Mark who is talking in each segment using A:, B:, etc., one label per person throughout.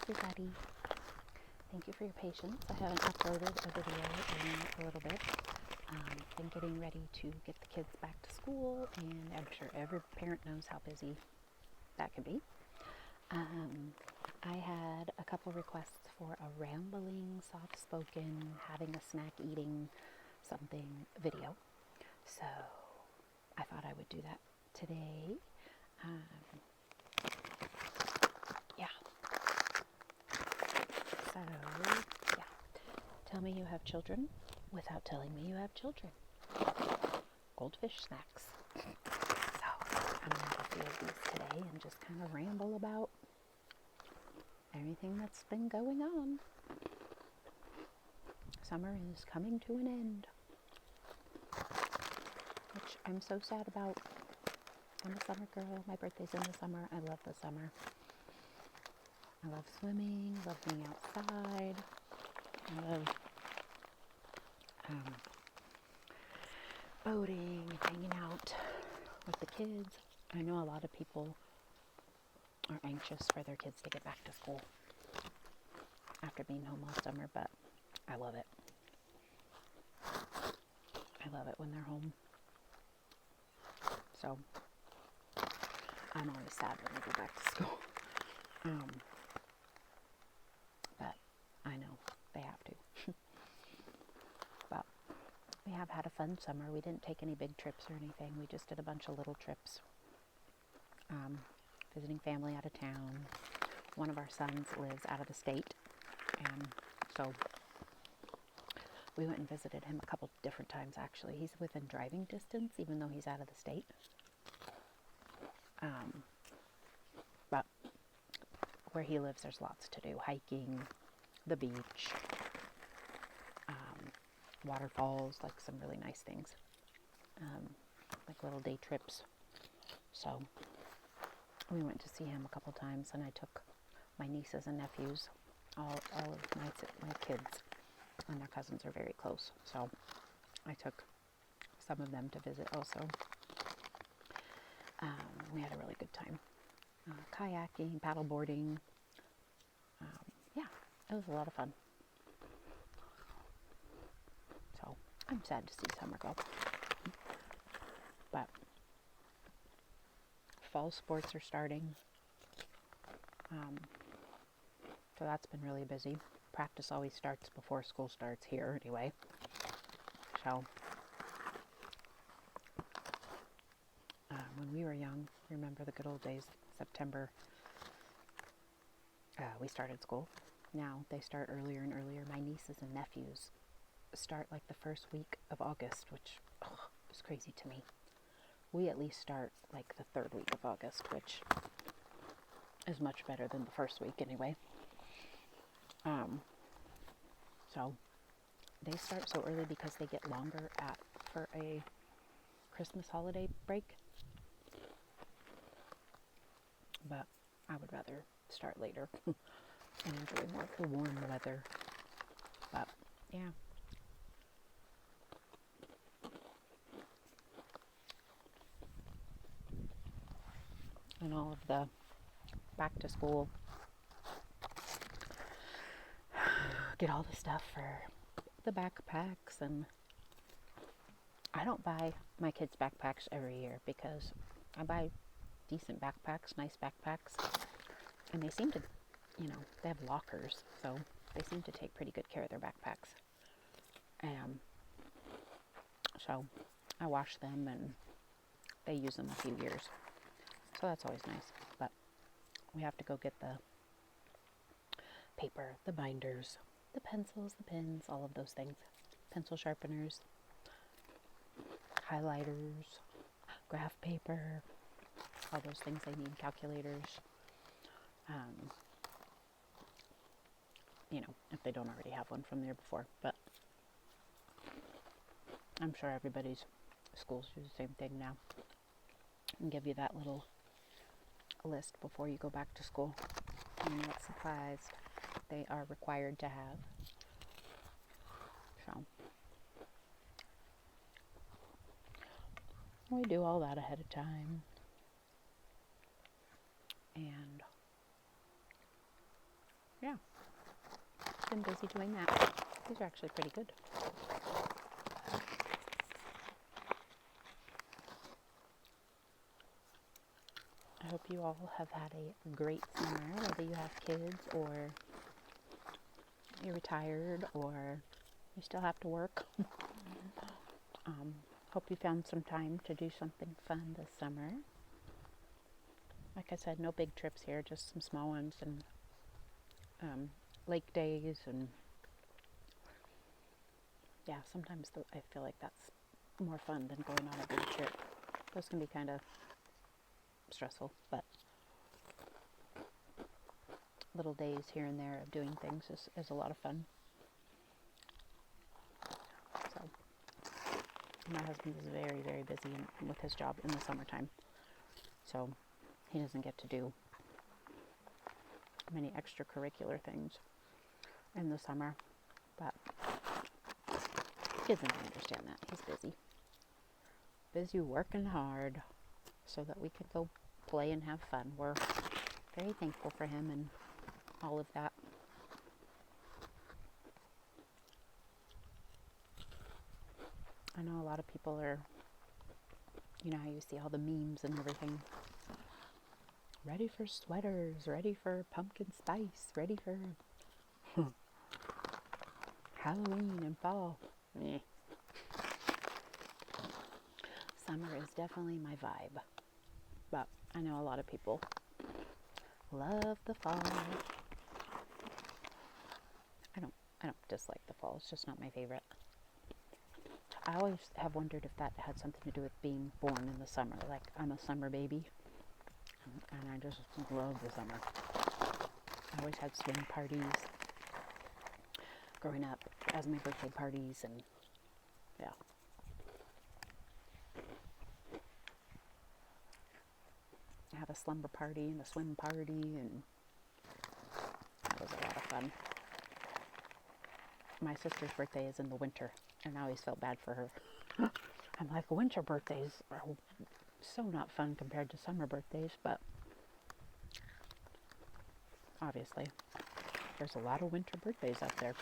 A: everybody. Thank you for your patience. I haven't uploaded a video in a little bit. Been getting ready to get the kids back to school, and I'm sure every parent knows how busy that can be. I had a couple requests for a rambling, soft-spoken, having a snack, eating something video. So I thought I would do that today. Tell me you have children without telling me you have children. Goldfish snacks. So I'm going to have a few of these today and just kind of ramble about everything that's been going on. Summer is coming to an end, which I'm so sad about. I'm a summer girl. My birthday's in the summer. I love the summer. I love swimming, love being outside. I love boating, hanging out with the kids. I know a lot of people are anxious for their kids to get back to school after being home all summer, but I love it. I love it when they're home. So I'm always sad when they go back to school. But I know they have to. But we have had a fun summer. We didn't take any big trips or anything. We just did a bunch of little trips. Visiting family out of town. One of our sons lives out of the state, and so we went and visited him a couple different times, actually. He's within driving distance, even though he's out of the state. But where he lives, there's lots to do. Hiking, the beach, waterfalls, like some really nice things. Like little day trips. So we went to see him a couple times, and I took my nieces and nephews, all of my kids, and their cousins are very close. So I took some of them to visit also. We had a really good time. Kayaking, paddleboarding. It was a lot of fun. So I'm sad to see summer go. But fall sports are starting. So that's been really busy. Practice always starts before school starts here anyway. So when we were young, remember the good old days, September, we started school. Now they start earlier and earlier. My nieces and nephews start like the first week of August, which is crazy to me. We at least start like the third week of August, which is much better than the first week anyway. So they start so early because they get longer for a Christmas holiday break. But I would rather start later and enjoy more of the warm weather. But yeah. And all of the back to school, get all the stuff for the backpacks, and I don't buy my kids backpacks every year because I buy decent backpacks, nice backpacks, and they seem to, they have lockers, so they seem to take pretty good care of their backpacks. So I wash them and they use them a few years. So that's always nice. But we have to go get the paper, the binders, the pencils, the pens, all of those things. Pencil sharpeners, highlighters, graph paper, all those things they need, calculators. If they don't already have one from there before. But I'm sure everybody's schools do the same thing now. And give you that little list before you go back to school and what supplies they are required to have. So we do all that ahead of time. And yeah, been busy doing that. These are actually pretty good. I hope you all have had a great summer, whether you have kids or you're retired or you still have to work. Hope you found some time to do something fun this summer. Like I said, no big trips here, just some small ones and lake days, and yeah, sometimes I feel like that's more fun than going on a big trip. Those can be kind of stressful, but little days here and there of doing things is a lot of fun. So my husband is very, very busy with his job in the summertime, so he doesn't get to do many extracurricular things in the summer, but kids and I understand that. He's busy working hard so that we can go play and have fun. We're very thankful for him and all of that. I know a lot of people are, you know how you see all the memes and everything. Ready for sweaters, ready for pumpkin spice, ready for Halloween and fall. Summer is definitely my vibe, but I know a lot of people love the fall. I don't dislike the fall. It's just not my favorite. I always have wondered if that had something to do with being born in the summer. Like, I'm a summer baby, and I just love the summer. I always had swing parties growing up as my birthday parties, and yeah. I had a slumber party and a swim party, and that was a lot of fun. My sister's birthday is in the winter, and I always felt bad for her. I'm like, winter birthdays are so not fun compared to summer birthdays, but obviously there's a lot of winter birthdays out there,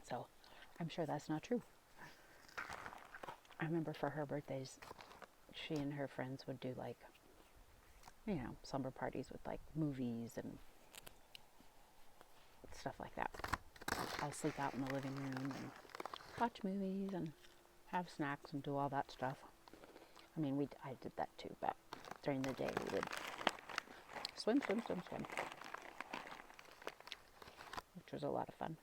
A: so I'm sure that's not true. I remember for her birthdays, she and her friends would do like, you know, summer parties with like movies and stuff like that. I'll sleep out in the living room and watch movies and have snacks and do all that stuff. I mean, I did that too, but during the day we would swim, which was a lot of fun.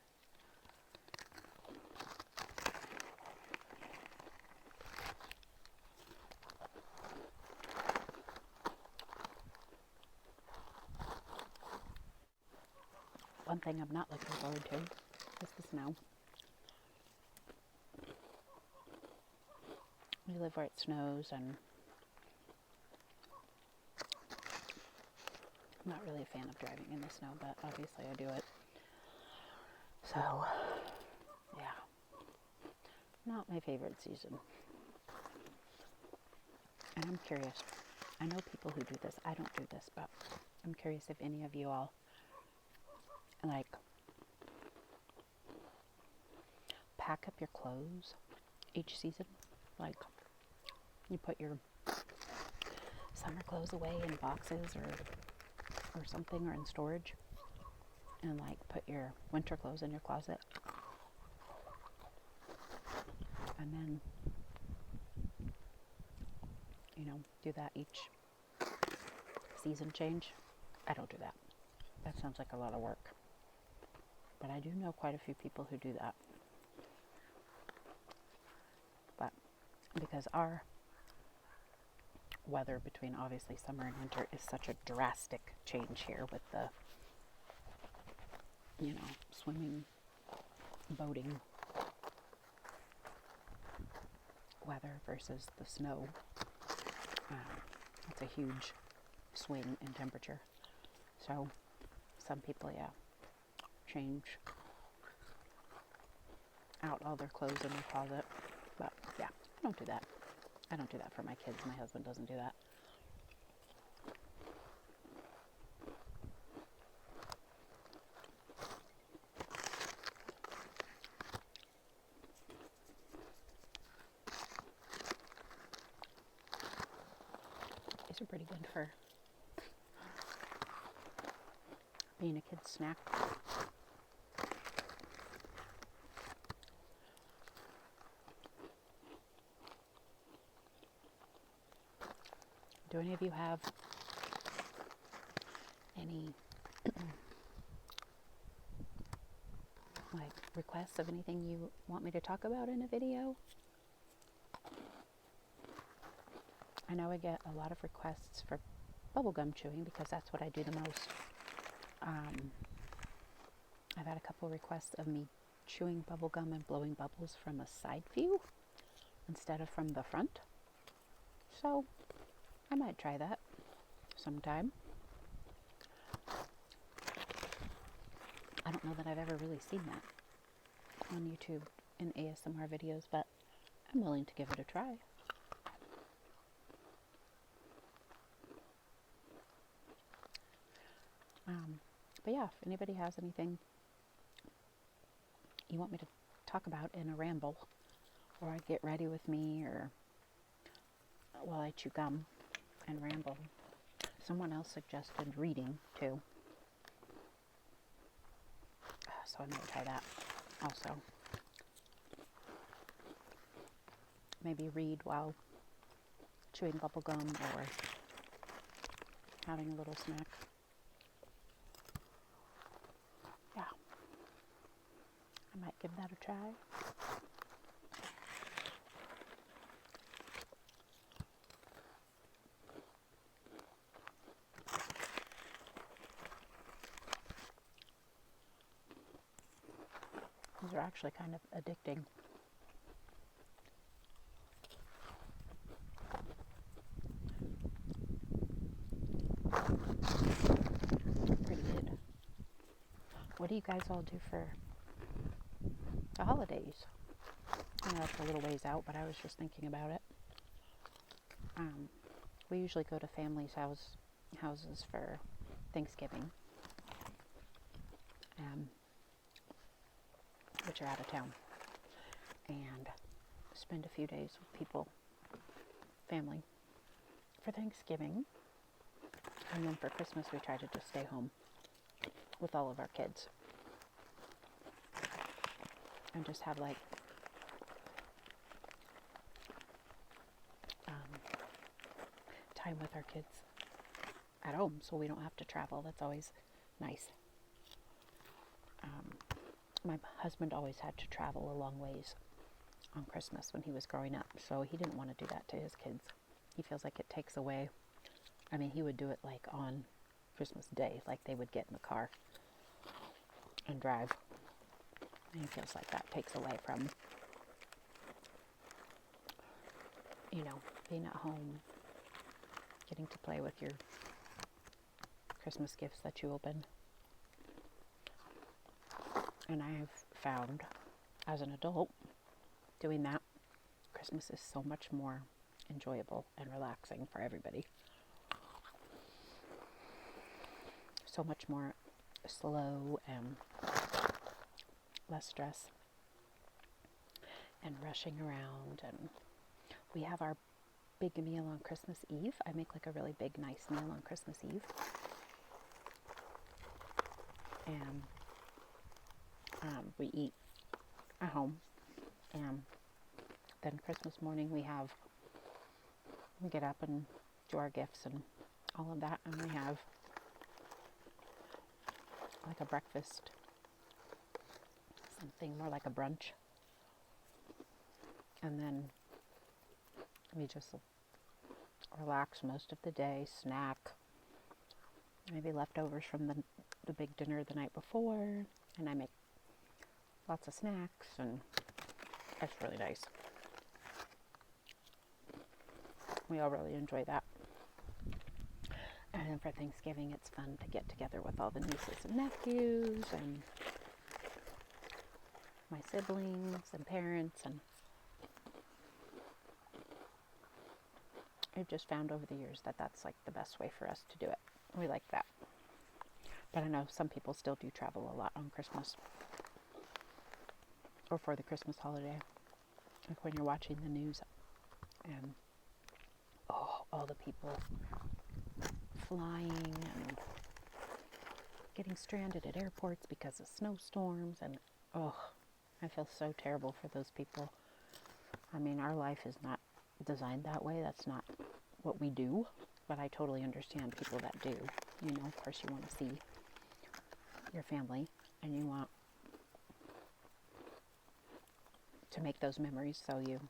A: One thing I'm not looking forward to is the snow. We live where it snows, and I'm not really a fan of driving in the snow, but obviously I do it. So, yeah, not my favorite season. And I'm curious. I know people who do this. I don't do this, but I'm curious if any of you all like pack up your clothes each season. Like, you put your summer clothes away in boxes or something, or in storage, and like put your winter clothes in your closet, and then, you know, do that each season change. I don't do that. That sounds like a lot of work, but I do know quite a few people who do that. But because our weather between obviously summer and winter is such a drastic change here with the, you know, swimming, boating weather versus the snow. It's a huge swing in temperature. So some people, yeah, change out all their clothes in their closet. But yeah, I don't do that. I don't do that for my kids. My husband doesn't do that. pretty good for being a kid's snack. Do any of you have any like requests of anything you want me to talk about in a video? I know I get a lot of requests for bubblegum chewing because that's what I do the most. I've had a couple requests of me chewing bubblegum and blowing bubbles from a side view instead of from the front. So I might try that sometime. I don't know that I've ever really seen that on YouTube in ASMR videos, but I'm willing to give it a try. But yeah, if anybody has anything you want me to talk about in a ramble, or I get ready with me, or while I chew gum and ramble. Someone else suggested reading too, so I might try that also. Maybe read while chewing bubblegum or having a little snack. Yeah, I might give that a try. These are actually kind of addicting. Pretty good. What do you guys all do for the holidays? I know that's a little ways out, but I was just thinking about it. We usually go to families' houses for Thanksgiving, which are out of town, and spend a few days with people, family, for Thanksgiving. And then for Christmas, we try to just stay home with all of our kids and just have like time with our kids at home, so we don't have to travel. That's always nice. My husband always had to travel a long ways on Christmas when he was growing up, so he didn't want to do that to his kids. He feels like it takes away. I mean, he would do it like on Christmas Day, like they would get in the car and drive. And he feels like that takes away from, being at home, getting to play with your Christmas gifts that you open. And I've found, as an adult, doing that, Christmas is so much more enjoyable and relaxing for everybody. So much more slow and less stress and rushing around. And we have our big meal on Christmas Eve. I make like a really big, nice meal on Christmas Eve. And we eat at home. And then Christmas morning we get up and do our gifts and all of that. And we have like a breakfast, something more like a brunch. And then we just relax most of the day, snack, maybe leftovers from the big dinner the night before, and I make lots of snacks, and it's really nice. We all really enjoy that. And then for Thanksgiving, it's fun to get together with all the nieces and nephews and my siblings and parents, and I've just found over the years that that's like the best way for us to do it. We like that. But I know some people still do travel a lot on Christmas or for the Christmas holiday. Like when you're watching the news and all the people flying and getting stranded at airports because of snowstorms. And oh, I feel so terrible for those people. I mean, our life is not designed that way. That's not what we do. But I totally understand people that do. You know, of course you want to see your family and you want to make those memories, so you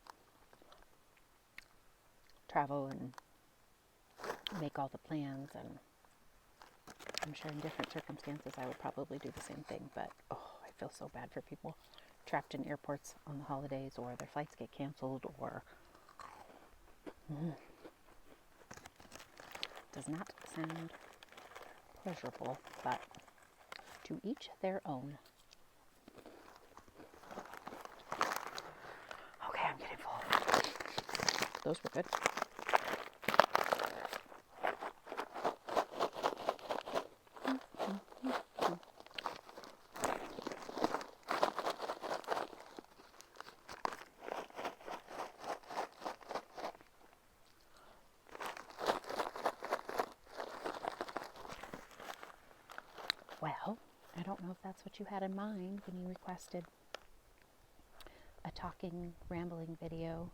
A: travel and make all the plans. And I'm sure in different circumstances I would probably do the same thing, but oh, I feel so bad for people trapped in airports on the holidays, or their flights get canceled, or does not sound pleasurable, but to each their own. Okay, I'm getting full. Those were good. Well, I don't know if that's what you had in mind when you requested a talking, rambling video,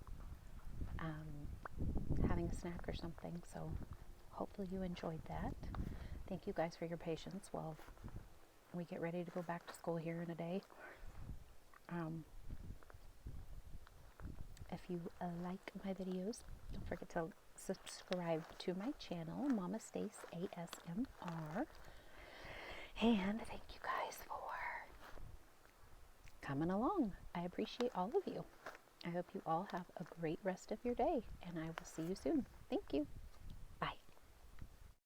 A: having a snack or something, so hopefully you enjoyed that. Thank you guys for your patience while we get ready to go back to school here in a day. If you like my videos, don't forget to subscribe to my channel, Mama Stace ASMR. And thank you guys for coming along. I appreciate all of you. I hope you all have a great rest of your day, and I will see you soon. Thank you.